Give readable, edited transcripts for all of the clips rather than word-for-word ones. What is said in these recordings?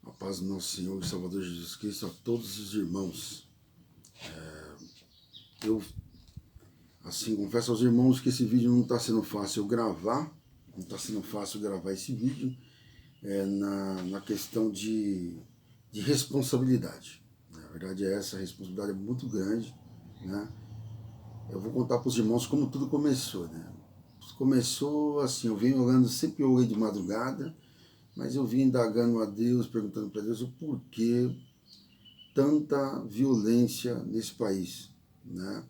A paz do nosso Senhor e Salvador Jesus Cristo a todos os irmãos. Eu, confesso aos irmãos que esse vídeo não está sendo fácil gravar, não está sendo fácil gravar esse vídeo na questão de responsabilidade. Na verdade, essa responsabilidade é muito grande, né? Eu vou contar para os irmãos como tudo começou, né? Começou assim, eu venho orando, sempre orei de madrugada, mas eu vim indagando a Deus, perguntando para Deus o porquê tanta violência nesse país, né?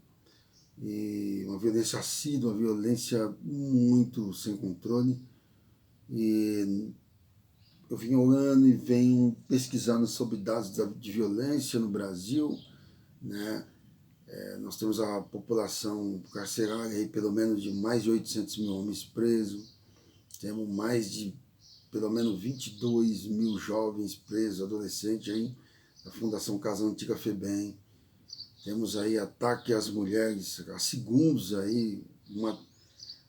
E uma violência assídua, uma violência muito sem controle. E eu vim orando e venho pesquisando sobre dados de violência no Brasil, né? Nós temos a população carcerária aí, pelo menos de mais de 800 mil homens presos, temos mais de pelo menos 22 mil jovens presos, adolescentes aí, da Fundação Casa Antiga FEBEM. Temos aí ataque às mulheres, há segundos aí,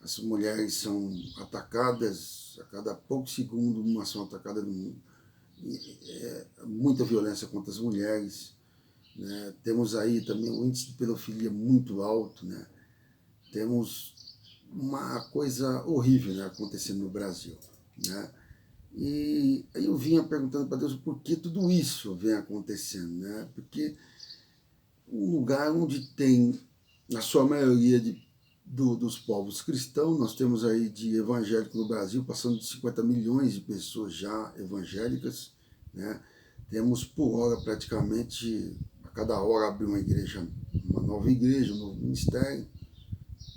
as mulheres são atacadas, a cada pouco segundo uma são atacadas no mundo. Muita violência contra as mulheres, né? Temos aí também um índice de pedofilia muito alto, né? Temos uma coisa horrível, né, acontecendo no Brasil, né? E aí eu vinha perguntando para Deus por que tudo isso vem acontecendo, né? Porque um lugar onde tem, na sua maioria, dos povos cristãos, nós temos aí de evangélico no Brasil, passando de 50 milhões de pessoas já evangélicas, né? Temos por hora, praticamente, a cada hora abre uma igreja, uma nova igreja, um novo ministério.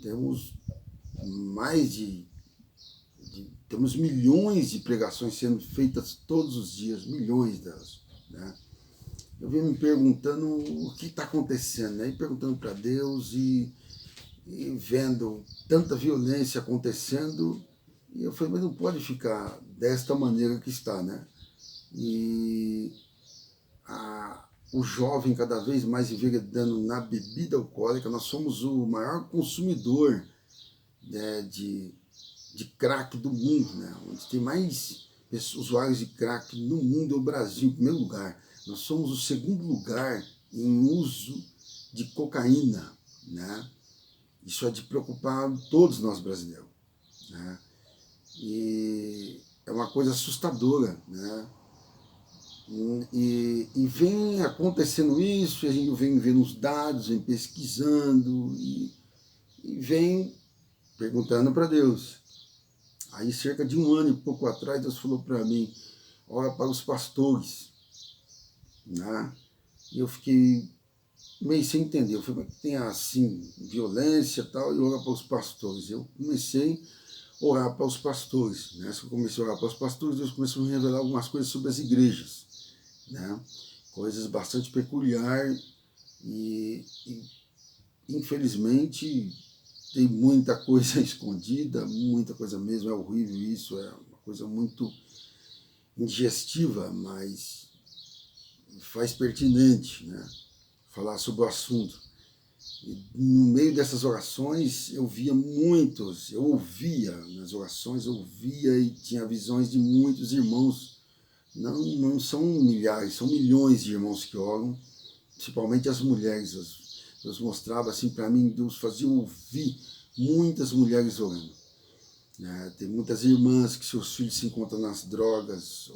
Temos temos milhões de pregações sendo feitas todos os dias, milhões delas, né? Eu venho me perguntando o que está acontecendo, né? E perguntando para Deus e vendo tanta violência acontecendo, e eu falei, mas não pode ficar desta maneira que está, né? E o jovem cada vez mais enveredando na bebida alcoólica. Nós somos o maior consumidor, né, de crack do mundo, né? Onde tem mais usuários de crack no mundo é o Brasil, em primeiro lugar. Nós somos o segundo lugar em uso de cocaína, né? Isso é de preocupar todos nós brasileiros, né? E é uma coisa assustadora, né? E vem acontecendo isso, a gente vem vendo os dados, vem pesquisando e vem perguntando para Deus. Aí, cerca de um ano e pouco atrás, Deus falou para mim, ora para os pastores, né? E eu fiquei meio sem entender. Eu falei, mas tem assim, violência e tal, e ora para os pastores. Eu comecei a orar para os pastores, né? Se eu comecei a orar para os pastores, Deus começou a me revelar algumas coisas sobre as igrejas, né? Coisas bastante peculiares e infelizmente, tem muita coisa escondida, muita coisa mesmo, é horrível isso, é uma coisa muito indigestiva, mas faz pertinente, né, falar sobre o assunto. E no meio dessas orações eu ouvia nas orações, eu ouvia e tinha visões de muitos irmãos, não são milhares, são milhões de irmãos que oram, principalmente as mulheres. Deus mostrava assim para mim, Deus fazia ouvir muitas mulheres orando, né? Tem muitas irmãs que seus filhos se encontram nas drogas,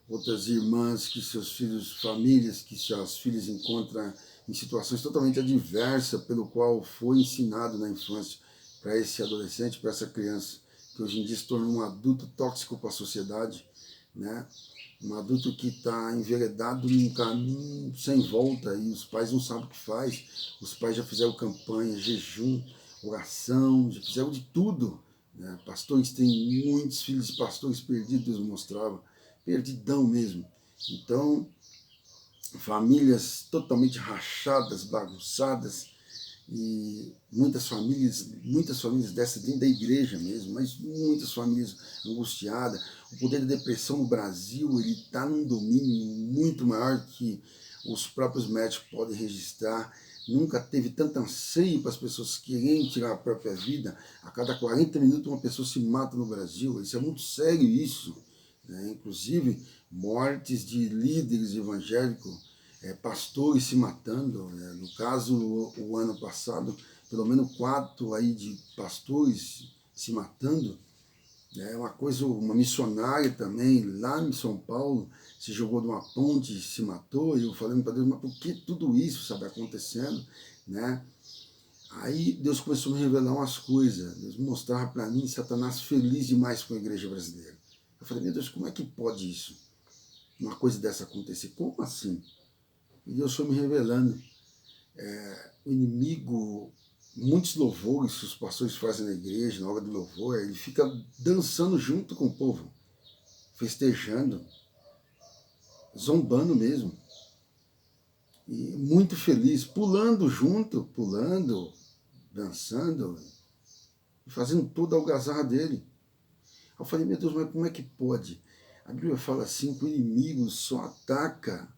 outras irmãs que seus filhos, famílias que seus filhos encontram em situações totalmente adversas pelo qual foi ensinado na infância para esse adolescente, para essa criança, que hoje em dia se tornou um adulto tóxico para a sociedade, né? Um adulto que está enveredado num caminho sem volta e os pais não sabem o que faz. Os pais já fizeram campanha, jejum, oração, já fizeram de tudo, né? Pastores, tem muitos filhos de pastores perdidos, Deus mostrava, perdidão mesmo. Então, famílias totalmente rachadas, bagunçadas, e muitas famílias dessas dentro da igreja mesmo, mas muitas famílias angustiadas. O poder da depressão no Brasil, ele está num domínio muito maior que os próprios médicos podem registrar. Nunca teve tanto anseio para as pessoas quererem tirar a própria vida. A cada 40 minutos uma pessoa se mata no Brasil. Isso é muito sério isso, né? inclusive mortes de líderes evangélicos, pastores se matando. No caso, o ano passado, pelo menos 4 aí de pastores se matando. Uma missionária também, lá em São Paulo, se jogou de uma ponte e se matou. E eu falei para Deus, mas por que tudo isso, sabe, acontecendo, né? Aí Deus começou a me revelar umas coisas. Deus mostrava para mim Satanás feliz demais com a igreja brasileira. Eu falei, meu Deus, como é que pode isso? Uma coisa dessa acontecer? Como assim? E Deus foi me revelando. O inimigo, muitos louvores que os pastores fazem na igreja, na hora do louvor, ele fica dançando junto com o povo, festejando, zombando mesmo. E muito feliz, pulando junto, pulando, dançando, fazendo toda a algazarra dele. Eu falei, meu Deus, mas como é que pode? A Bíblia fala assim que o inimigo só ataca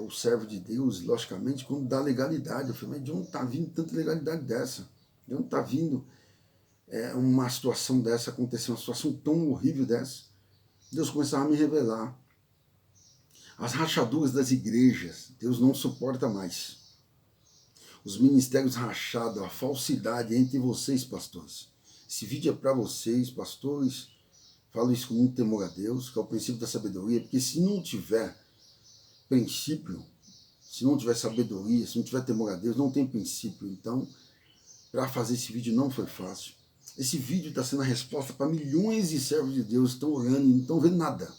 o servo de Deus, logicamente, quando dá legalidade. Eu falei, mas de onde está vindo tanta legalidade dessa? De onde está vindo uma situação dessa acontecer, uma situação tão horrível dessa? Deus começava a me revelar. As rachaduras das igrejas, Deus não suporta mais. Os ministérios rachados, a falsidade entre vocês, pastores. Esse vídeo é para vocês, pastores. Falo isso com muito temor a Deus, que é o princípio da sabedoria, porque se não tiver princípio, se não tiver sabedoria, se não tiver temor a Deus, não tem princípio. Então, para fazer esse vídeo não foi fácil. Esse vídeo está sendo a resposta para milhões de servos de Deus que estão orando e não estão vendo nada.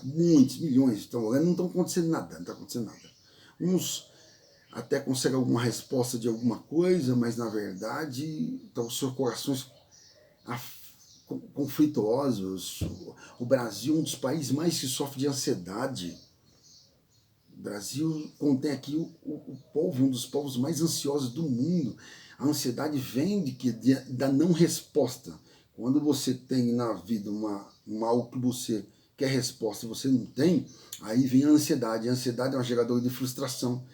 Muitos, milhões estão orando e não estão acontecendo nada, não está acontecendo nada. Uns até conseguem alguma resposta de alguma coisa, mas na verdade estão os seus corações conflituosos. O Brasil é um dos países mais que sofre de ansiedade. O Brasil contém aqui o povo, um dos povos mais ansiosos do mundo. A ansiedade vem da não resposta. Quando você tem na vida algo que você quer resposta e você não tem, aí vem a ansiedade. A ansiedade é uma geradora de frustração.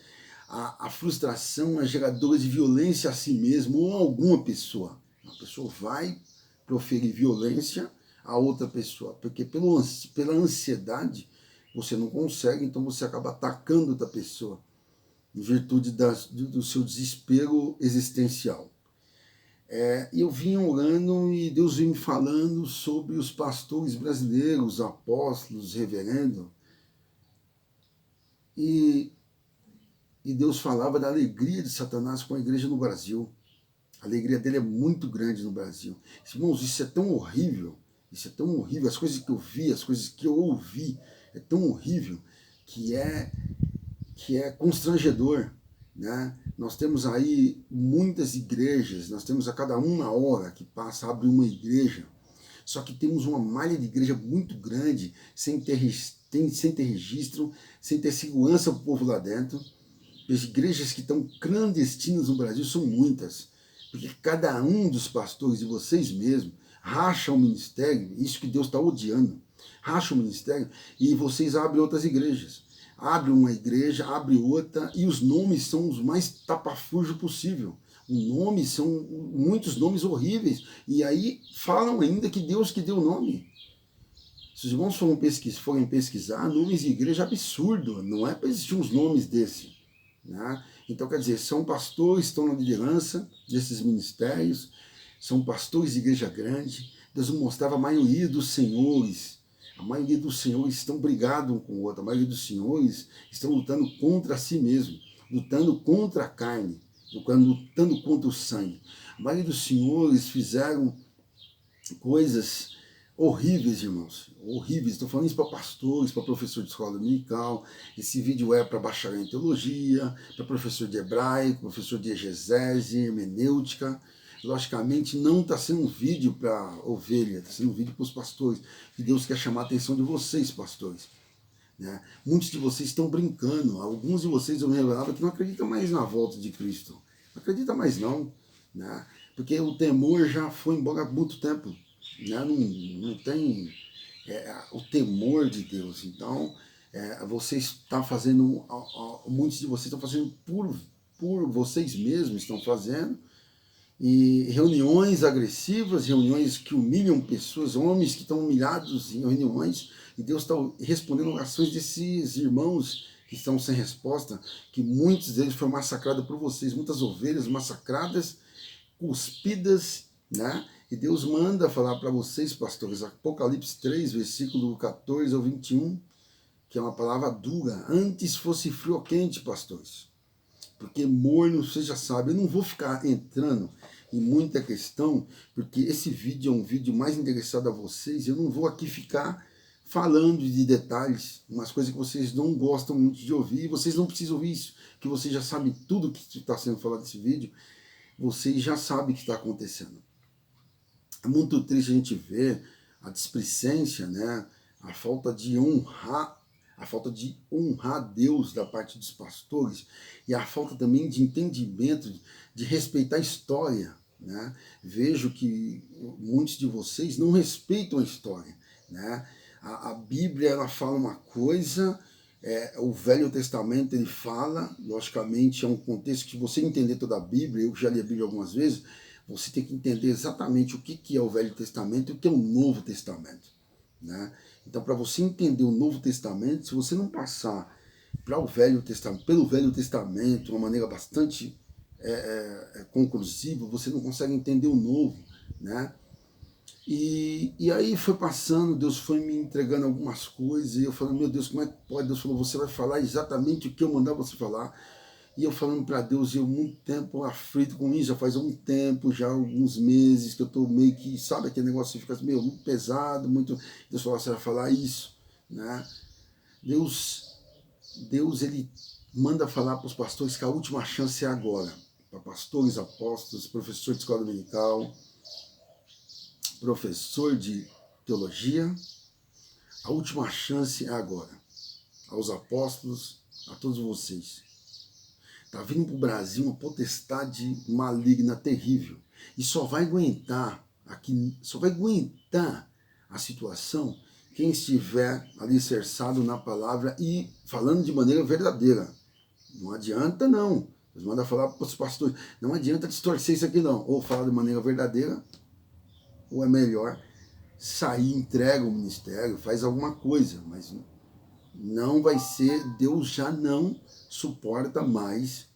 A frustração é geradora de violência a si mesmo ou a alguma pessoa. A pessoa vai proferir violência a outra pessoa, porque pela ansiedade você não consegue, então você acaba atacando outra pessoa, em virtude do seu desespero existencial. E eu vinha orando e Deus vinha me falando sobre os pastores brasileiros, apóstolos, reverendos, e Deus falava da alegria de Satanás com a igreja no Brasil. A alegria dele é muito grande no Brasil. Irmãos, isso é tão horrível, as coisas que eu vi, as coisas que eu ouvi, é tão horrível que é constrangedor, né? Nós temos aí muitas igrejas, nós temos a cada uma hora que passa, abre uma igreja, só que temos uma malha de igreja muito grande, sem ter registro, sem ter segurança para o povo lá dentro. As igrejas que estão clandestinas no Brasil são muitas, porque cada um dos pastores de vocês mesmos racha o ministério, isso que Deus está odiando, racha o ministério e vocês abrem outras igrejas. Abre uma igreja, abre outra, e os nomes são os mais tapafúrdios possível. Os nomes são muitos nomes horríveis, e aí falam ainda que Deus que deu o nome. Se os irmãos forem pesquisar, nomes de igreja é absurdo, não é para existir uns nomes desse. Né? Então, quer dizer, são pastores que estão na liderança desses ministérios, são pastores de igreja grande. Deus mostrava a maioria dos senhores. A maioria dos senhores estão brigados um com o outro. A maioria dos senhores estão lutando contra si mesmo, lutando contra a carne, lutando contra o sangue. A maioria dos senhores fizeram coisas horríveis, irmãos. Horríveis. Estou falando isso para pastores, para professor de escola dominical. Esse vídeo é para bacharel em teologia, para professor de hebraico, professor de exegese, hermenêutica. Logicamente, não está sendo um vídeo para ovelha, está sendo um vídeo para os pastores. E Deus quer chamar a atenção de vocês, pastores. Né? Muitos de vocês estão brincando. Alguns de vocês eu me revelava que não acreditam mais na volta de Cristo. Não acredita mais não. Né? Porque o temor já foi embora há muito tempo. Né? Não tem o temor de Deus. Então, vocês estão fazendo, muitos de vocês estão fazendo por vocês mesmos, estão fazendo, e reuniões agressivas, reuniões que humilham pessoas, homens que estão humilhados em reuniões, E Deus está respondendo orações desses irmãos que estão sem resposta, que muitos deles foram massacrados por vocês, muitas ovelhas massacradas, cuspidas, né? E Deus manda falar para vocês, pastores, Apocalipse 3, versículo 14 ao 21, que é uma palavra dura. Antes fosse frio ou quente, pastores, porque morno você já sabe. Eu não vou ficar entrando em muita questão, porque esse vídeo é um vídeo mais interessado a vocês. Eu não vou aqui ficar falando de detalhes, umas coisas que vocês não gostam muito de ouvir. Vocês não precisam ouvir isso, que vocês já sabem tudo que está sendo falado nesse vídeo. Vocês já sabem o que está acontecendo. É muito triste a gente ver a displicência, né? A falta de honrar Deus da parte dos pastores e a falta também de entendimento, de respeitar a história, né? Vejo que muitos de vocês não respeitam a história, né? A Bíblia, ela fala uma coisa, o Velho Testamento ele fala, logicamente é um contexto que você entender toda a Bíblia, eu já li a Bíblia algumas vezes, você tem que entender exatamente o que é o Velho Testamento e o que é o Novo Testamento, né? Então, para você entender o Novo Testamento, se você não passar pelo Velho Testamento de uma maneira bastante conclusiva, você não consegue entender o Novo, né? E aí foi passando, Deus foi me entregando algumas coisas, e eu falando, meu Deus, como é que pode? Deus falou, você vai falar exatamente o que eu mandar você falar. E eu falando para Deus, eu muito tempo aflito com isso, já faz um tempo, já alguns meses que eu estou meio que, sabe aquele negócio que fica meio muito pesado, muito. Deus falou, você vai falar isso, né? Deus ele manda falar para os pastores que a última chance é agora. Para pastores, apóstolos, professor de escola dominical, professor de teologia, a última chance é agora. Aos apóstolos, a todos vocês. Está vindo para o Brasil uma potestade maligna terrível. E só vai aguentar a situação quem estiver alicerçado na palavra e falando de maneira verdadeira. Não adianta não. Deus manda falar para os pastores, não adianta distorcer isso aqui não. Ou falar de maneira verdadeira, ou é melhor sair, entrega o ministério, faz alguma coisa, mas não vai ser, Deus já não suporta mais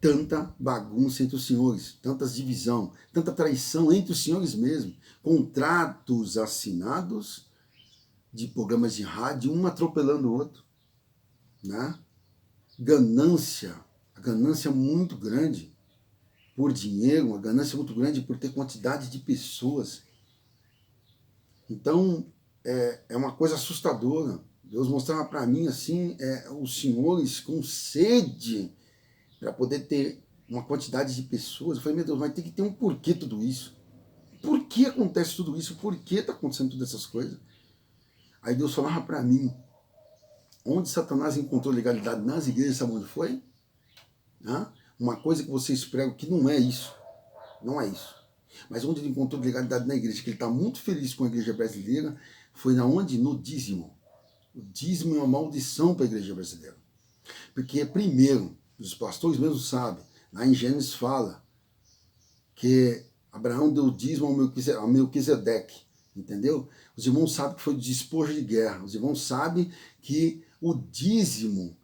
tanta bagunça entre os senhores, tantas divisão, tanta traição entre os senhores mesmo, contratos assinados de programas de rádio, um atropelando o outro, né? A ganância muito grande por dinheiro, uma ganância muito grande por ter quantidade de pessoas. Então, é uma coisa assustadora. Deus mostrava para mim assim, os senhores com sede para poder ter uma quantidade de pessoas. Eu falei, meu Deus, vai ter que ter um porquê tudo isso. Por que acontece tudo isso? Por que está acontecendo todas essas coisas? Aí Deus falava para mim, onde Satanás encontrou legalidade nas igrejas, sabe onde foi? Uma coisa que vocês pregam que não é isso. Não é isso. Mas onde ele encontrou legalidade na igreja, que ele está muito feliz com a igreja brasileira, foi na onde? No dízimo. O dízimo é uma maldição para a igreja brasileira. Porque, primeiro, os pastores mesmo sabem, lá em Gênesis fala que Abraão deu dízimo ao Melquisedeque, entendeu? Os irmãos sabem que foi despojo de guerra, os irmãos sabem que o dízimo,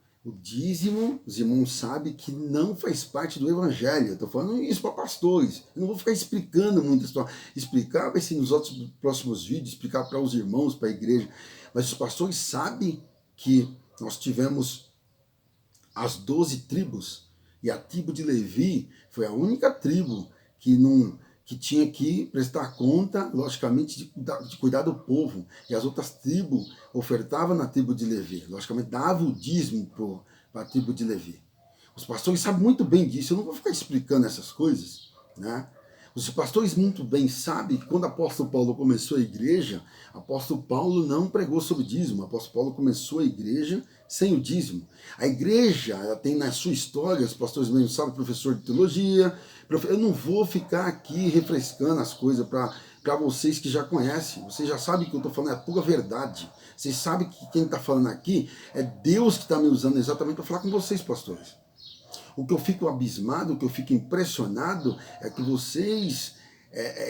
os irmãos sabem que não faz parte do evangelho. Eu estou falando isso para pastores, eu não vou ficar explicando muito isso, explicar vai ser nos outros próximos vídeos, explicar para os irmãos, para a igreja, mas os pastores sabem que nós tivemos as 12 tribos, e a tribo de Levi foi a única tribo que tinha que prestar conta, logicamente, de cuidar do povo. E as outras tribos ofertavam na tribo de Levi, logicamente davam o dízimo para a tribo de Levi. Os pastores sabem muito bem disso, eu não vou ficar explicando essas coisas, né? Os pastores muito bem sabem que quando o apóstolo Paulo começou a igreja, o apóstolo Paulo não pregou sobre dízimo, o apóstolo Paulo começou a igreja sem o dízimo. A igreja ela tem na sua história, os pastores mesmo sabem, professor de teologia, eu não vou ficar aqui refrescando as coisas para vocês que já conhecem, vocês já sabem que eu estou falando é a pura verdade. Vocês sabem que quem está falando aqui é Deus que está me usando exatamente para falar com vocês, pastores. O que eu fico abismado, o que eu fico impressionado é que vocês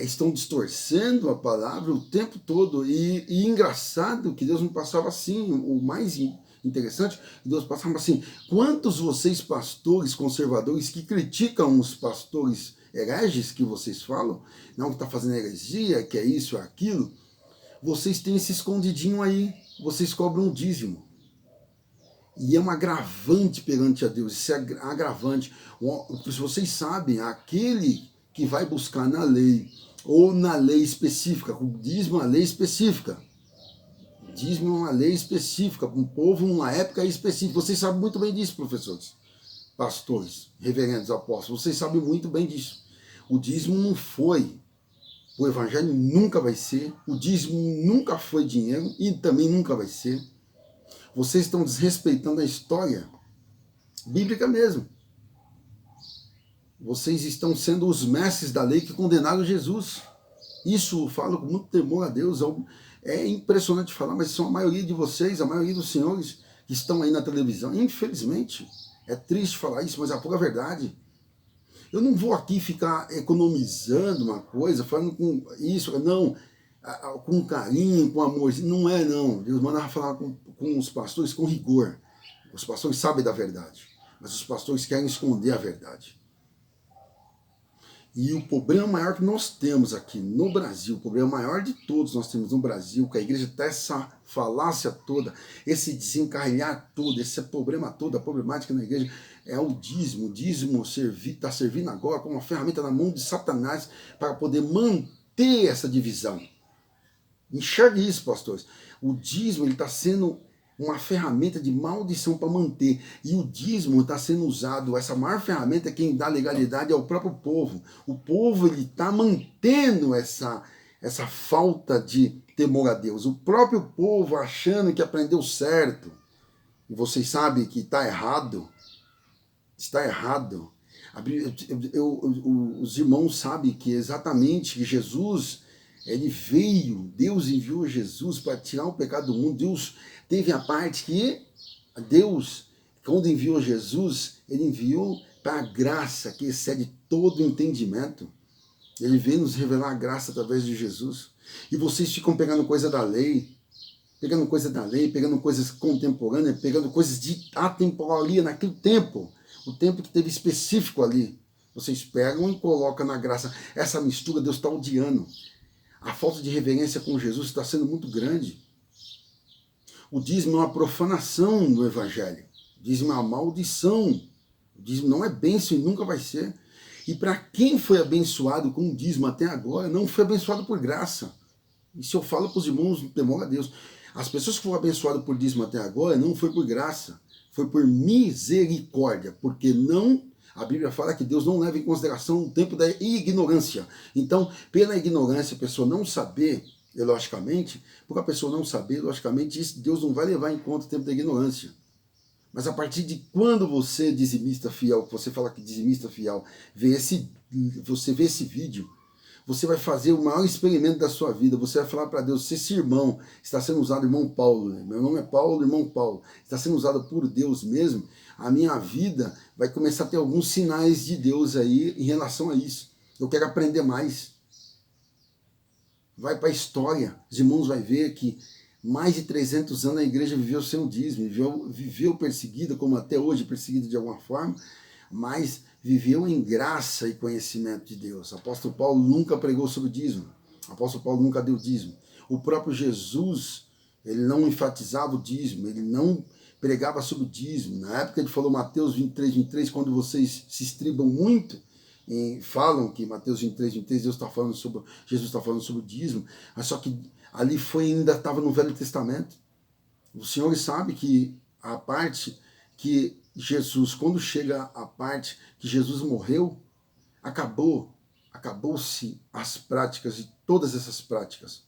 estão distorcendo a palavra o tempo todo. E engraçado que Deus me passava assim, o mais interessante, Deus passava assim: quantos vocês pastores conservadores que criticam os pastores hereges que vocês falam, não, que está fazendo heresia, que é isso, é aquilo, vocês têm esse escondidinho aí, vocês cobram um dízimo. E é um agravante perante a Deus, isso é agravante. Se vocês sabem, aquele que vai buscar na lei, ou na lei específica, o dízimo é uma lei específica. O dízimo é uma lei específica, para um povo, numa época específica. Vocês sabem muito bem disso, professores, pastores, reverendos, apóstolos, vocês sabem muito bem disso. O dízimo não foi, o evangelho nunca vai ser, o dízimo nunca foi dinheiro e também nunca vai ser. Vocês estão desrespeitando a história bíblica mesmo. Vocês estão sendo os mestres da lei que condenaram Jesus. Isso eu falo com muito temor a Deus. É impressionante falar, mas são a maioria de vocês, a maioria dos senhores que estão aí na televisão. Infelizmente, é triste falar isso, mas é a pura verdade. Eu não vou aqui ficar economizando uma coisa, falando com isso, não, com carinho, com amor. Não é, não. Deus manda falar com os pastores com rigor. Os pastores sabem da verdade, mas os pastores querem esconder a verdade. E o problema maior que nós temos aqui no Brasil, o problema maior de todos nós temos no Brasil, que a igreja está essa falácia toda, esse desencarrilhar todo, esse problema todo, a problemática na igreja é o dízimo. O dízimo está servindo agora como uma ferramenta na mão de Satanás para poder manter essa divisão. Enxergue isso, pastores. O dízimo está sendo uma ferramenta de maldição para manter. E o dízimo está sendo usado, essa maior ferramenta, quem dá legalidade é o próprio povo. O povo está mantendo essa falta de temor a Deus. O próprio povo achando que aprendeu certo. E vocês sabem que está errado. Está errado. Os irmãos sabem que exatamente Jesus, ele veio, Deus enviou Jesus para tirar o pecado do mundo. Deus teve a parte que Deus, quando enviou Jesus, ele enviou para a graça que excede todo entendimento. Ele veio nos revelar a graça através de Jesus. E vocês ficam pegando coisa da lei, pegando coisas contemporâneas, pegando coisas de atemporalia naquele tempo, o tempo que teve específico ali. Vocês pegam e colocam na graça. Essa mistura Deus está odiando. A falta de reverência com Jesus está sendo muito grande. O dízimo é uma profanação do evangelho. O dízimo é uma maldição. O dízimo não é bênção e nunca vai ser. E para quem foi abençoado com o dízimo até agora, não foi abençoado por graça. Isso eu falo para os irmãos no temor a Deus. As pessoas que foram abençoadas por dízimo até agora, não foi por graça. Foi por misericórdia. Porque não... A Bíblia fala que Deus não leva em consideração o tempo da ignorância. Então, pela ignorância, a pessoa não saber, logicamente, por a pessoa não saber, logicamente, Deus não vai levar em conta o tempo da ignorância. Mas a partir de quando você, dizimista fiel, você fala que dizimista fiel, você vê esse vídeo, você vai fazer o maior experimento da sua vida. Você vai falar para Deus, se esse irmão está sendo usado, irmão Paulo, né? Meu nome é Paulo, irmão Paulo, está sendo usado por Deus mesmo, a minha vida vai começar a ter alguns sinais de Deus aí em relação a isso. Eu quero aprender mais. Vai para a história, os irmãos vão ver que mais de 300 anos a igreja viveu sem o dízimo, viveu perseguida, como até hoje perseguida de alguma forma, mas viveu em graça e conhecimento de Deus. O apóstolo Paulo nunca pregou sobre o dízimo. O apóstolo Paulo nunca deu dízimo. O próprio Jesus, ele não enfatizava o dízimo, ele não pregava sobre o dízimo. Na época ele falou Mateus 23, 23, quando vocês se estribam muito, falam que Mateus 23, 23, Jesus está falando sobre o dízimo, mas só que ali ainda estava no Velho Testamento. Os senhores sabem que a parte que Jesus, quando chega a parte que Jesus morreu, acabou-se as práticas e todas essas práticas.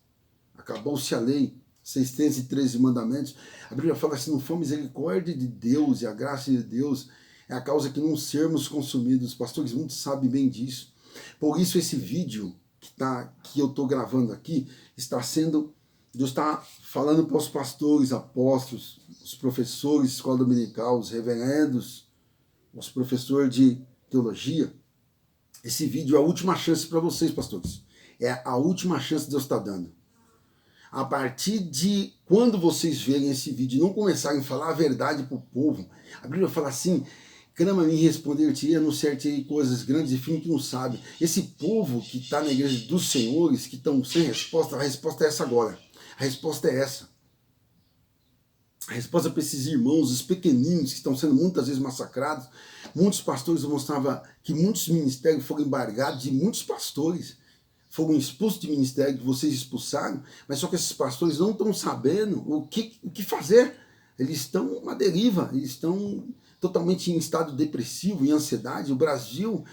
Acabou-se a lei, 613 mandamentos. A Bíblia fala assim, não for misericórdia de Deus e a graça de Deus, é a causa que não sermos consumidos. Os pastores muitos sabem bem disso. Por isso esse vídeo que eu estou gravando aqui, Deus está falando para os pastores, apóstolos, os professores de escola dominical, os reverendos, os professores de teologia. Esse vídeo é a última chance para vocês, pastores. É a última chance que Deus está dando. A partir de quando vocês verem esse vídeo e não começarem a falar a verdade para o povo, a Bíblia fala assim, clama-me e responder-te-ei, anunciar-te-ei coisas grandes e firmes que não sabe. Esse povo que está na igreja dos senhores, que estão sem resposta, a resposta é essa agora. A resposta é essa. A resposta para esses irmãos, os pequeninos que estão sendo muitas vezes massacrados. Muitos pastores, eu mostrava que muitos ministérios foram embargados de muitos pastores. Foram expulsos de ministério que vocês expulsaram, mas só que esses pastores não estão sabendo o que fazer. Eles estão uma deriva, eles estão totalmente em estado depressivo, em ansiedade. O Brasil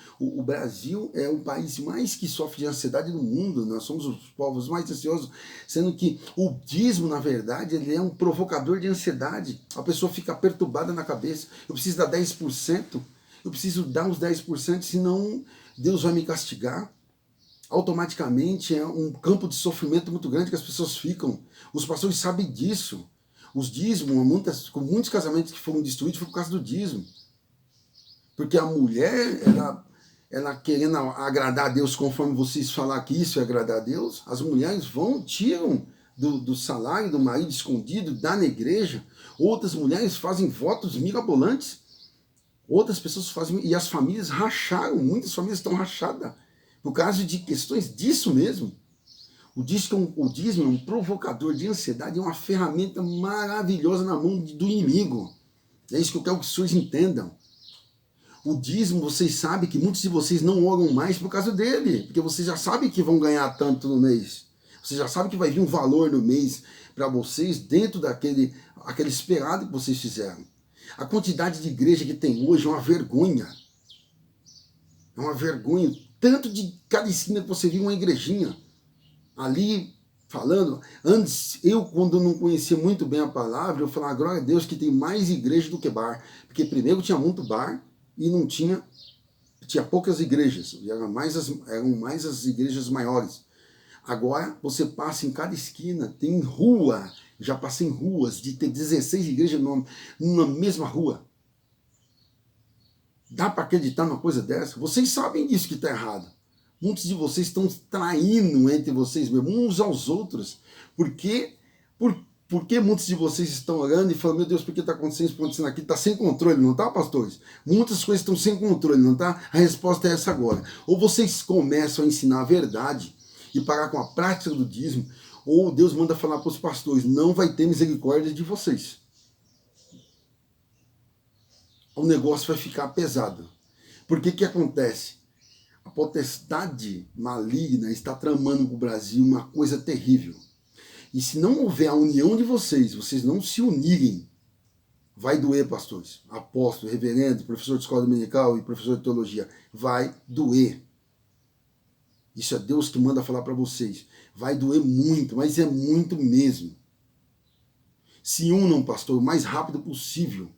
é o país mais que sofre de ansiedade no mundo. Nós somos os povos mais ansiosos, sendo que o dízimo, na verdade, ele é um provocador de ansiedade. A pessoa fica perturbada na cabeça. Eu preciso dar 10%, eu preciso dar uns 10%, senão Deus vai me castigar. Automaticamente é um campo de sofrimento muito grande que as pessoas ficam. Os pastores sabem disso. Os dízimos, muitos casamentos que foram destruídos foi por causa do dízimo. Porque a mulher, ela querendo agradar a Deus, conforme vocês falar que isso é agradar a Deus, as mulheres tiram do salário do marido escondido, dá na igreja. Outras mulheres fazem votos mirabolantes. Outras pessoas fazem, e as famílias racharam, muitas famílias estão rachadas, por causa de questões disso mesmo. O dízimo é um provocador de ansiedade, é uma ferramenta maravilhosa na mão do inimigo. É isso que eu quero que vocês entendam. O dízimo, vocês sabem que muitos de vocês não oram mais por causa dele, porque vocês já sabem que vão ganhar tanto no mês. Vocês já sabem que vai vir um valor no mês para vocês dentro aquele esperado que vocês fizeram. A quantidade de igreja que tem hoje é uma vergonha. É uma vergonha. Tanto de cada esquina que você viu uma igrejinha ali falando. Antes, eu quando não conhecia muito bem a palavra, eu falava, glória a Deus que tem mais igreja do que bar. Porque primeiro tinha muito bar e não tinha poucas igrejas. Eram mais as igrejas maiores. Agora você passa em cada esquina, tem rua, já passei em ruas de ter 16 igrejas numa mesma rua. Dá para acreditar numa coisa dessa? Vocês sabem disso que está errado. Muitos de vocês estão traindo entre vocês mesmos, uns aos outros. Por quê? Porque muitos de vocês estão orando e falando, meu Deus, por que está acontecendo aqui? Está sem controle, não está, pastores? Muitas coisas estão sem controle, não está? A resposta é essa agora. Ou vocês começam a ensinar a verdade e parar com a prática do dízimo, ou Deus manda falar para os pastores, não vai ter misericórdia de vocês. O negócio vai ficar pesado. Por que acontece? A potestade maligna está tramando para o Brasil uma coisa terrível. E se não houver a união de vocês não se unirem, vai doer, pastores, apóstolo, reverendo, professor de escola dominical e professor de teologia, vai doer. Isso é Deus que manda falar para vocês. Vai doer muito, mas é muito mesmo. Se unam, pastor, o mais rápido possível.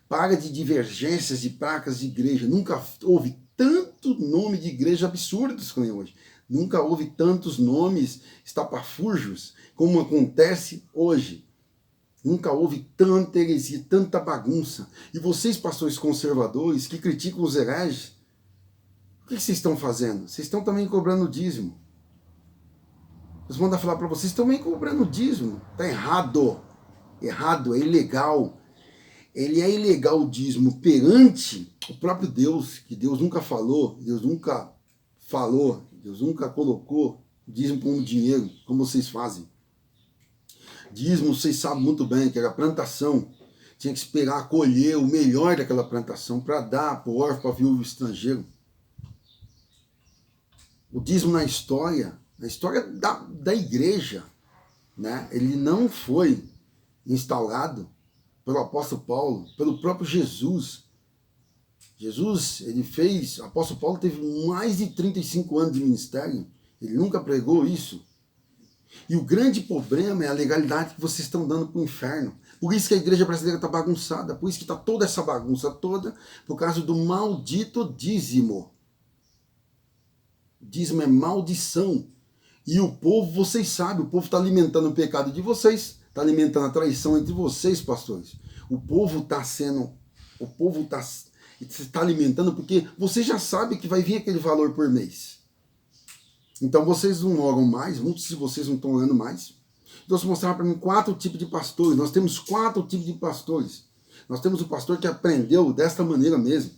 Paga de divergências de placas de igreja. Nunca houve tanto nome de igreja absurdos como é hoje. Nunca houve tantos nomes estapafúrgios como acontece hoje. Nunca houve tanta heresia, tanta bagunça. E vocês, pastores conservadores, que criticam os hereges, o que vocês estão fazendo? Vocês estão também cobrando dízimo. Eles mandam falar para vocês, estão também cobrando dízimo. Está errado. Errado, é ilegal. Ele é ilegal o dízimo perante o próprio Deus, que Deus nunca falou, Deus nunca colocou dízimo como dinheiro, como vocês fazem. Dízimo, vocês sabem muito bem que era plantação. Tinha que esperar colher o melhor daquela plantação para dar para o órfão, para o viúvo estrangeiro. O dízimo na história da igreja, né? Ele não foi instaurado pelo apóstolo Paulo, pelo próprio Jesus. O apóstolo Paulo teve mais de 35 anos de ministério, ele nunca pregou isso. E o grande problema é a legalidade que vocês estão dando para o inferno. Por isso que a igreja brasileira está bagunçada, por isso que está toda essa bagunça toda, por causa do maldito dízimo. Dízimo é maldição. E o povo, vocês sabem, o povo está alimentando o pecado de vocês, está alimentando a traição entre vocês, pastores. O povo está alimentando porque você já sabe que vai vir aquele valor por mês. Então vocês não oram mais, muitos de vocês não estão orando mais. Então você mostrava para mim 4 tipos de pastores. Nós temos 4 tipos de pastores. Nós temos o pastor que aprendeu desta maneira mesmo,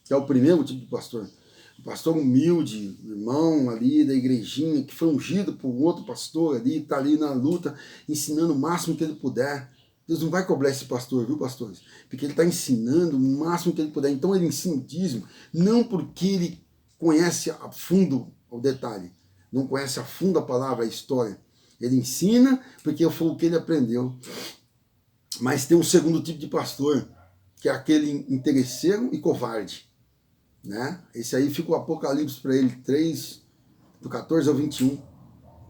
que é o primeiro tipo de pastor. O pastor humilde, irmão ali da igrejinha, que foi ungido por um outro pastor ali, está ali na luta, ensinando o máximo que ele puder. Deus não vai cobrar esse pastor, viu, pastores? Porque ele está ensinando o máximo que ele puder. Então ele ensina o dízimo, não porque ele conhece a fundo o detalhe, não conhece a fundo a palavra, a história. Ele ensina porque foi o que ele aprendeu. Mas tem um segundo tipo de pastor, que é aquele interesseiro e covarde. Né? Esse aí fica o Apocalipse para ele, 3, do 14 ao 21,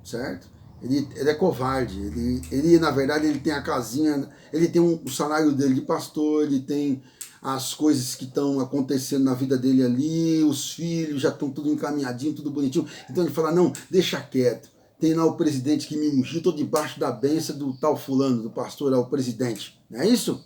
certo? Ele é covarde, ele na verdade ele tem a casinha, ele tem o salário dele de pastor, ele tem as coisas que estão acontecendo na vida dele ali, os filhos já estão tudo encaminhadinho, tudo bonitinho, então ele fala, não, deixa quieto, tem lá o presidente que me ungiu, estou debaixo da bênção do tal fulano, do pastor, é o presidente, não é isso?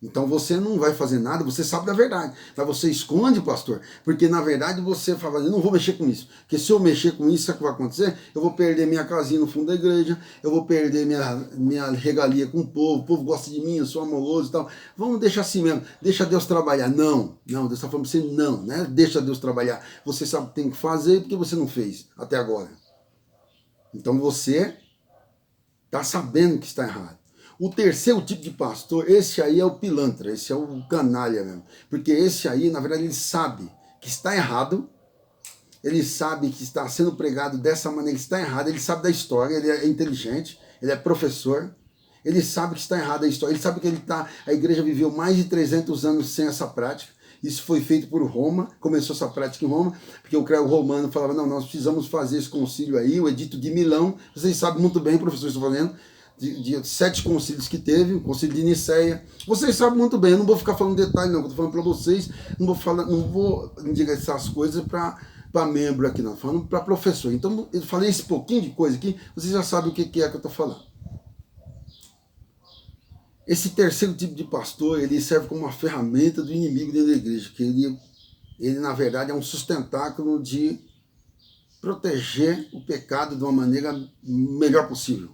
Então você não vai fazer nada, você sabe da verdade, mas você esconde, pastor, porque na verdade você fala, eu não vou mexer com isso, porque se eu mexer com isso, sabe o que vai acontecer? Eu vou perder minha casinha no fundo da igreja, eu vou perder minha regalia com o povo gosta de mim, eu sou amoroso e tal, vamos deixar assim mesmo, deixa Deus trabalhar. Não, Deus está falando para você, não, né? Deixa Deus trabalhar, você sabe o que tem que fazer, porque você não fez até agora. Então você está sabendo que está errado. O terceiro tipo de pastor, esse aí é o pilantra, esse é o canalha mesmo. Porque esse aí, na verdade, ele sabe que está errado, ele sabe que está sendo pregado dessa maneira que está errado, ele sabe da história, ele é inteligente, ele é professor, ele sabe que está errada a história, ele sabe que a igreja viveu mais de 300 anos sem essa prática. Isso foi feito por Roma, começou essa prática em Roma, porque o clero romano falava, não, nós precisamos fazer esse concílio aí, o Edito de Milão, vocês sabem muito bem, professor, estou falando, de 7 concílios que teve, o concílio de Nicéia. Vocês sabem muito bem, eu não vou ficar falando detalhe não, eu estou falando para vocês, não vou endereçar as coisas para membro aqui, não, falando para professor. Então, eu falei esse pouquinho de coisa aqui, vocês já sabem o que é que eu estou falando. Esse terceiro tipo de pastor, ele serve como uma ferramenta do inimigo dentro da igreja, que ele na verdade é um sustentáculo de proteger o pecado de uma maneira melhor possível.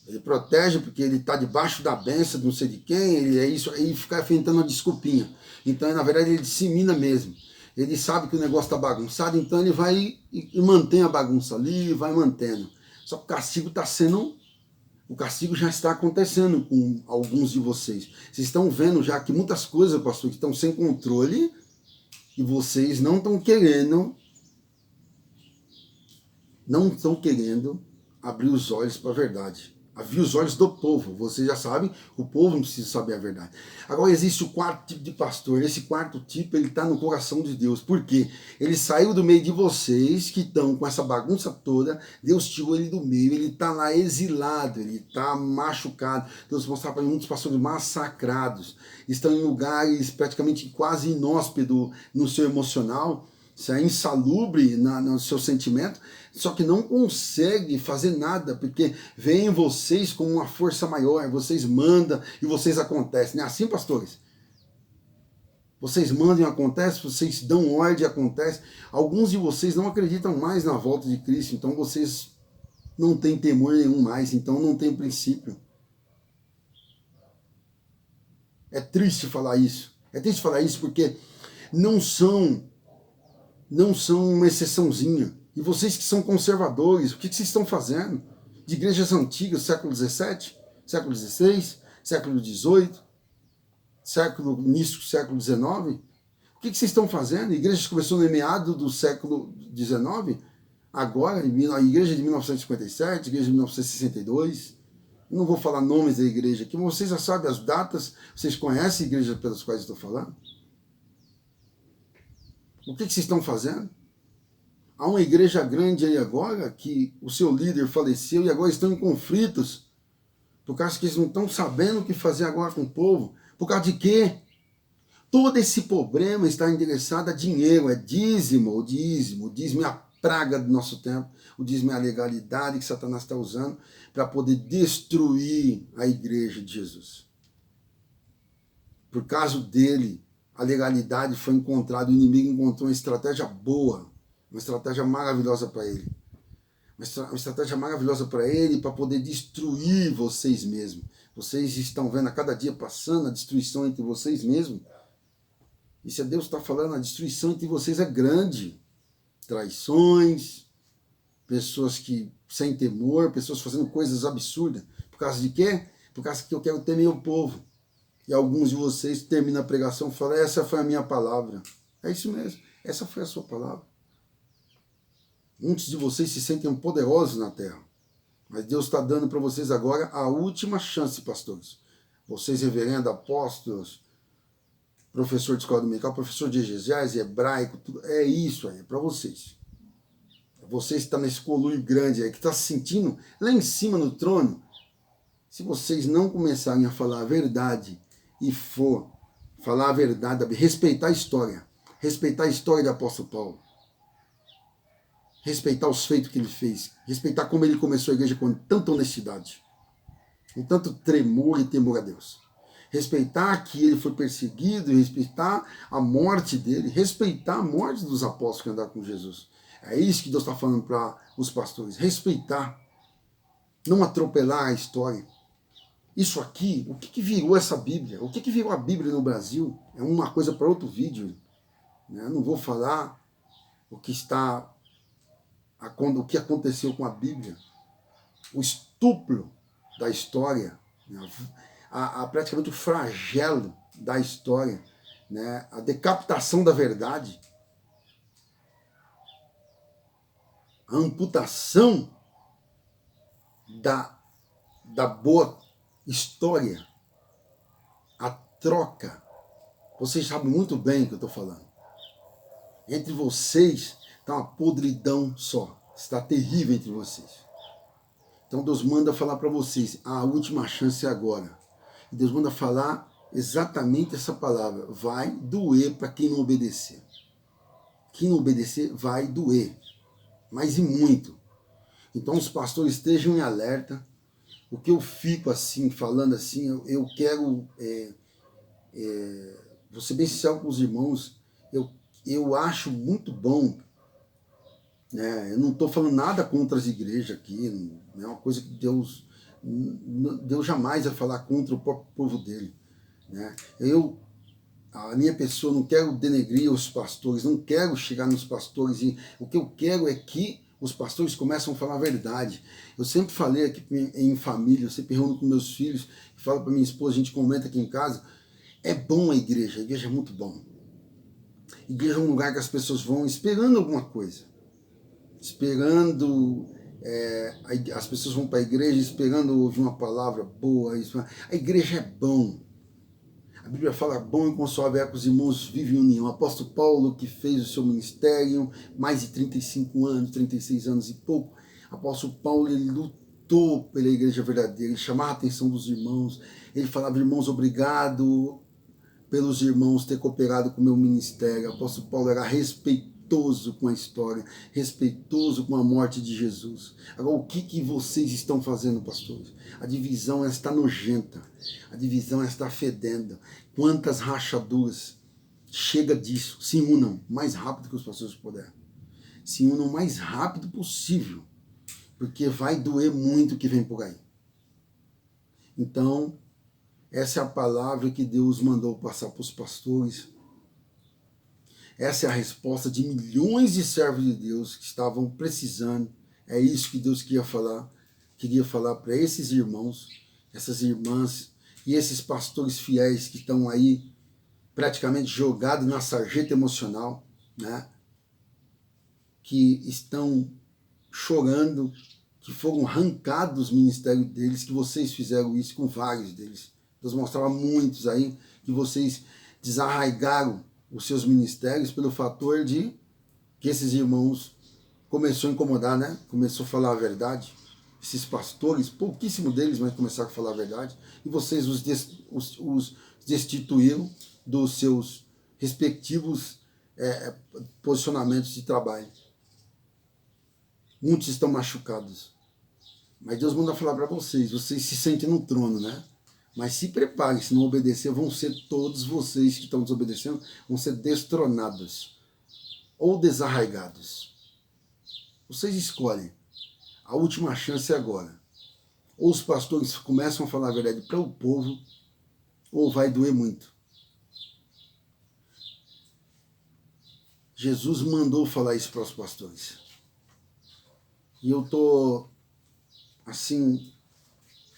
Ele protege porque ele está debaixo da bênção de não sei de quem, ele é isso, aí fica enfrentando uma desculpinha. Então, na verdade, ele dissemina mesmo. Ele sabe que o negócio está bagunçado, então ele vai e mantém a bagunça ali, vai mantendo. Só que o castigo está sendo... O castigo já está acontecendo com alguns de vocês. Vocês estão vendo já que muitas coisas, pastor, que estão sem controle e vocês não estão querendo abrir os olhos para a verdade. Abrir os olhos do povo. Vocês já sabem, o povo não precisa saber a verdade. Agora existe o quarto tipo de pastor. Esse quarto tipo, ele está no coração de Deus. Por quê? Ele saiu do meio de vocês, que estão com essa bagunça toda. Deus tirou ele do meio. Ele está lá exilado. Ele está machucado. Deus mostrou para mim muitos pastores massacrados. Estão em lugares praticamente quase inóspidos no seu emocional. É insalubre no seu sentimento, só que não consegue fazer nada, porque vem em vocês com uma força maior, vocês mandam e vocês acontecem. Não é assim, pastores? Vocês mandam e acontece, vocês dão ordem e acontece. Alguns de vocês não acreditam mais na volta de Cristo, então vocês não têm temor nenhum mais, então não tem princípio. É triste falar isso. É triste falar isso porque não são uma exceçãozinha. E vocês que são conservadores, o que vocês estão fazendo? De igrejas antigas, século XVII, século XVI, século XVIII, início do século XIX? O que vocês estão fazendo? A igreja começou no meado do século XIX, agora, a igreja de 1957, a igreja de 1962. Eu não vou falar nomes da igreja aqui, mas vocês já sabem as datas, vocês conhecem a igreja pelas quais eu estou falando? O que vocês estão fazendo? Há uma igreja grande aí agora que o seu líder faleceu e agora estão em conflitos por causa que eles não estão sabendo o que fazer agora com o povo. Por causa de quê? Todo esse problema está endereçado a dinheiro, é dízimo. O dízimo é a praga do nosso tempo, o dízimo é a legalidade que Satanás está usando para poder destruir a igreja de Jesus. Por causa dele, a legalidade foi encontrada, o inimigo encontrou uma estratégia boa, Uma estratégia maravilhosa para ele. Uma estratégia maravilhosa para ele, para poder destruir vocês mesmos. Vocês estão vendo a cada dia passando a destruição entre vocês mesmos. E se Deus está falando, a destruição entre vocês é grande. Traições, pessoas que sem temor, pessoas fazendo coisas absurdas. Por causa de quê? Por causa que eu quero ter meu povo. E alguns de vocês terminam a pregação e falam, essa foi a minha palavra. É isso mesmo, essa foi a sua palavra. Muitos de vocês se sentem poderosos na terra. Mas Deus está dando para vocês agora a última chance, pastores. Vocês, reverendo, apóstolos, professor de escola dominical, professor de exegese, hebraico, tudo, é isso aí, é para vocês. Você está nesse colúrio grande aí, que está se sentindo lá em cima no trono. Se vocês não começarem a falar a verdade e for falar a verdade, respeitar a história do apóstolo Paulo, respeitar os feitos que ele fez, respeitar como ele começou a igreja com tanta honestidade, com tanto tremor e temor a Deus. Respeitar que ele foi perseguido, respeitar a morte dele, respeitar a morte dos apóstolos que andaram com Jesus. É isso que Deus está falando para os pastores. Respeitar, não atropelar a história. Isso aqui, o que virou essa Bíblia? O que virou a Bíblia no Brasil? É uma coisa para outro vídeo. Eu não vou falar o que aconteceu com a Bíblia. O estupro da história, praticamente o flagelo da história, né? A decapitação da verdade, a amputação da boa história, a troca. Vocês sabem muito bem o que eu estou falando. Entre vocês está uma podridão só. Está terrível entre vocês. Então Deus manda falar para vocês, a última chance é agora. E Deus manda falar exatamente essa palavra. Vai doer para quem não obedecer. Quem não obedecer vai doer. Mas e muito. Então os pastores estejam em alerta. O que eu fico assim, falando assim, eu quero, vou ser bem sincero com os irmãos, eu acho muito bom, né? Eu não estou falando nada contra as igrejas aqui, não é uma coisa que Deus jamais vai falar contra o próprio povo dele, né? A minha pessoa, não quero denegrir os pastores, não quero chegar nos pastores, e o que eu quero é que os pastores começam a falar a verdade. Eu sempre falei aqui em família, eu sempre reúno com meus filhos, falo para minha esposa, a gente comenta aqui em casa, é bom a igreja é muito bom. A igreja é um lugar que as pessoas vão esperando alguma coisa, esperando, as pessoas vão para a igreja esperando ouvir uma palavra boa, a igreja é bom. A Bíblia fala, bom e consolável é que os irmãos vivem em união. O apóstolo Paulo, que fez o seu ministério, mais de 35 anos, 36 anos e pouco, o apóstolo Paulo, ele lutou pela igreja verdadeira, ele chamava a atenção dos irmãos, ele falava, irmãos, obrigado pelos irmãos ter cooperado com o meu ministério. O apóstolo Paulo era respeitoso com a história, respeitoso com a morte de Jesus. Agora, o que vocês estão fazendo, pastores? A divisão está nojenta, a divisão está fedendo. Quantas rachaduras! Chega disso, se unam mais rápido que os pastores puderem. Se unam o mais rápido possível, porque vai doer muito o que vem por aí. Então, essa é a palavra que Deus mandou passar para os pastores. Essa é a resposta de milhões de servos de Deus que estavam precisando. É isso que Deus queria falar para esses irmãos, essas irmãs e esses pastores fiéis que estão aí praticamente jogados na sarjeta emocional, né? Que estão chorando, que foram arrancados dos ministérios deles, que vocês fizeram isso com vários deles. Deus mostrava muitos aí que vocês desarraigaram os seus ministérios pelo fator de que esses irmãos começou a incomodar, né? Começou a falar a verdade. Esses pastores, pouquíssimo deles, mas começaram a falar a verdade. E vocês os destituíram dos seus respectivos posicionamentos de trabalho. Muitos estão machucados. Mas Deus manda falar para vocês se sentem no trono, né? Mas se preparem, se não obedecer, vão ser todos vocês que estão desobedecendo, vão ser destronados ou desarraigados. Vocês escolhem. A última chance é agora. Ou os pastores começam a falar a verdade para o povo, ou vai doer muito. Jesus mandou falar isso para os pastores. E eu tô assim,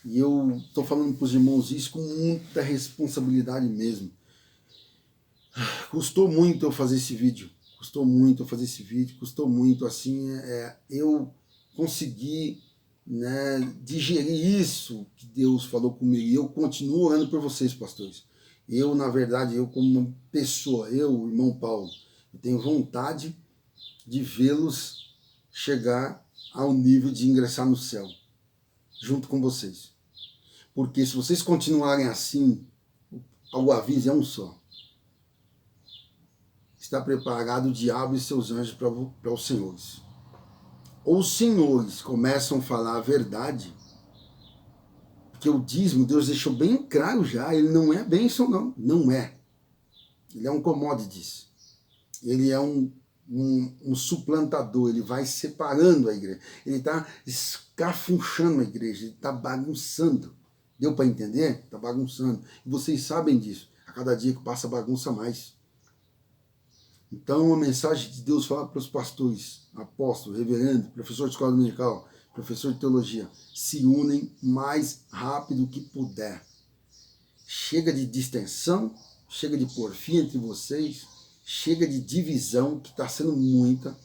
e eu tô falando para os irmãos isso com muita responsabilidade mesmo. Custou muito eu fazer esse vídeo. Custou muito eu fazer esse vídeo. Custou muito, assim, eu consegui, né, digerir isso que Deus falou comigo. E eu continuo orando por vocês, pastores. Eu, na verdade, eu como uma pessoa, o irmão Paulo, eu tenho vontade de vê-los chegar ao nível de ingressar no céu, junto com vocês. Porque se vocês continuarem assim, o aviso é um só. Está preparado o diabo e seus anjos para os senhores. Ou os senhores começam a falar a verdade, porque o dízimo, Deus deixou bem claro já, ele não é bênção não, não é. Ele é um commodities. Ele é um suplantador, ele vai separando a igreja. Ele está escafunchando a igreja, ele está bagunçando. Deu para entender? Está bagunçando. E vocês sabem disso. A cada dia que passa, bagunça mais. Então, a mensagem de Deus fala para os pastores, apóstolos, reverendo, professor de escola dominical, professor de teologia, se unem mais rápido que puder. Chega de distensão, chega de porfia entre vocês, chega de divisão, que está sendo muita.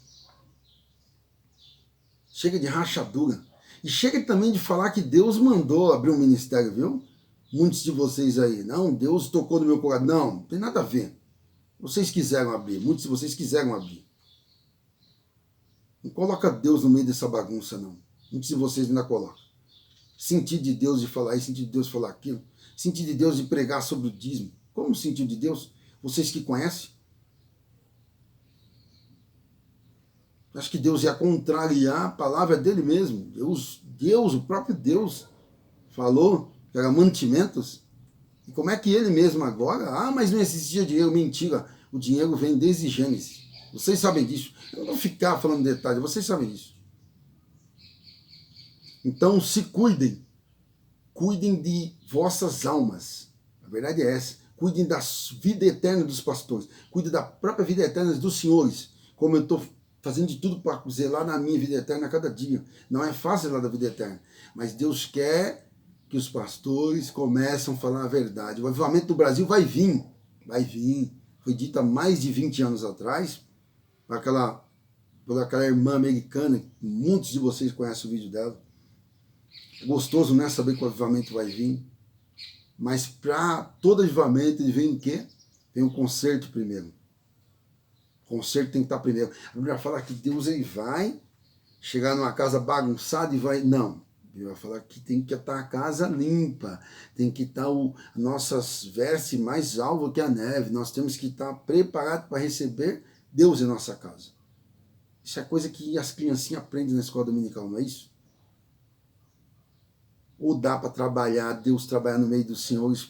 Chega de rachadura. E chega também de falar que Deus mandou abrir um ministério, viu? Muitos de vocês aí, não, Deus tocou no meu coração. Não tem nada a ver. Vocês quiseram abrir, muitos de vocês quiseram abrir. Não coloca Deus no meio dessa bagunça, não. Muitos de vocês ainda colocam. Sentido de Deus de falar isso, sentido de Deus de falar aquilo. Sentido de Deus de pregar sobre o dízimo. Como o sentido de Deus? Vocês que conhecem? Acho que Deus ia contrariar a palavra dele mesmo. Deus, o próprio Deus, falou que era mantimentos. E como é que ele mesmo agora? Mas não existia dinheiro. Mentira. O dinheiro vem desde Gênesis. Vocês sabem disso. Eu não vou ficar falando detalhes. Vocês sabem disso. Então se cuidem. Cuidem de vossas almas. A verdade é essa. Cuidem da vida eterna dos pastores. Cuidem da própria vida eterna dos senhores. Como eu estou fazendo de tudo para zelar na minha vida eterna a cada dia. Não é fácil zelar da vida eterna. Mas Deus quer que os pastores começam a falar a verdade. O avivamento do Brasil vai vir. Vai vir. Foi dito há mais de 20 anos atrás, por aquela irmã americana, muitos de vocês conhecem o vídeo dela. É gostoso, né, saber que o avivamento vai vir. Mas para todo avivamento, ele vem o quê? Vem um conserto primeiro. O conserto tem que estar primeiro. A Bíblia fala que Deus ele vai chegar numa casa bagunçada e vai... Não. Ele vai falar que tem que estar a casa limpa, tem que estar nossas vestes mais alvas que a neve, nós temos que estar preparados para receber Deus em nossa casa. Isso é coisa que as criancinhas aprendem na escola dominical, não é isso? Ou dá para trabalhar, Deus trabalhar no meio dos senhores,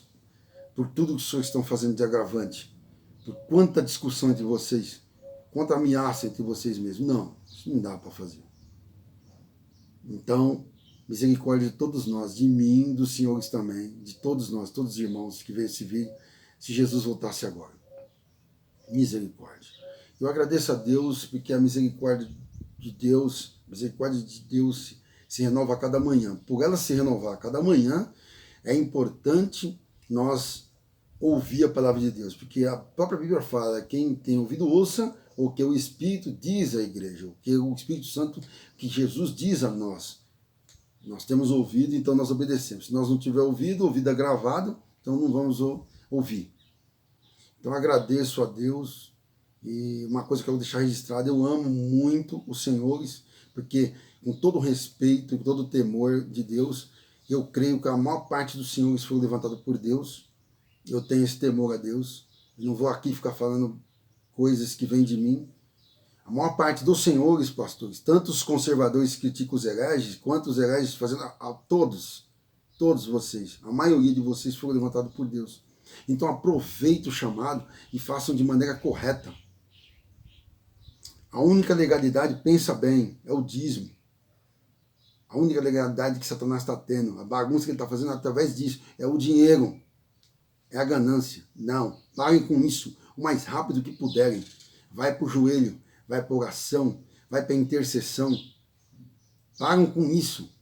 por tudo que os senhores estão fazendo de agravante, por quanta discussão entre vocês, quanta ameaça entre vocês mesmos. Não, isso não dá para fazer. Então, misericórdia de todos nós, de mim, dos senhores também, de todos nós, todos os irmãos que veem esse vídeo, se Jesus voltasse agora. Misericórdia. Eu agradeço a Deus, porque a misericórdia de Deus se renova a cada manhã. Por ela se renovar a cada manhã, é importante nós ouvir a palavra de Deus, porque a própria Bíblia fala, quem tem ouvido ouça o que o Espírito diz à igreja, o que o Espírito Santo, que Jesus diz a nós. Nós temos ouvido, então nós obedecemos. Se nós não tiver ouvido é gravado, então não vamos ouvir. Então agradeço a Deus, e uma coisa que eu vou deixar registrada, eu amo muito os senhores, porque com todo o respeito, com todo o temor de Deus, eu creio que a maior parte dos senhores foi levantada por Deus. Eu tenho esse temor a Deus. Eu não vou aqui ficar falando coisas que vêm de mim. A maior parte dos senhores, pastores, tanto os conservadores criticam os hereges, quanto os hereges fazendo a todos vocês, a maioria de vocês foram levantados por Deus. Então aproveitem o chamado e façam de maneira correta. A única legalidade, pensa bem, é o dízimo. A única legalidade que Satanás está tendo, a bagunça que ele está fazendo através disso, é o dinheiro, é a ganância. Não, parem com isso o mais rápido que puderem. Vai para o joelho, vai para oração, vai para intercessão. Param com isso,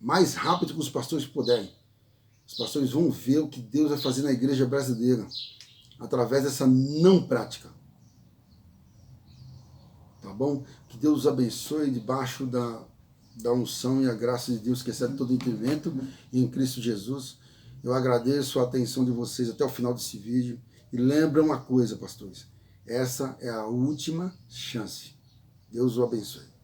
mais rápido que os pastores puderem. Os pastores vão ver o que Deus vai fazer na igreja brasileira, através dessa não prática. Tá bom? Que Deus os abençoe debaixo da unção e a graça de Deus que excede todo entendimento em Cristo Jesus. Eu agradeço a atenção de vocês até o final desse vídeo. E lembra uma coisa, pastores. Essa é a última chance. Deus o abençoe.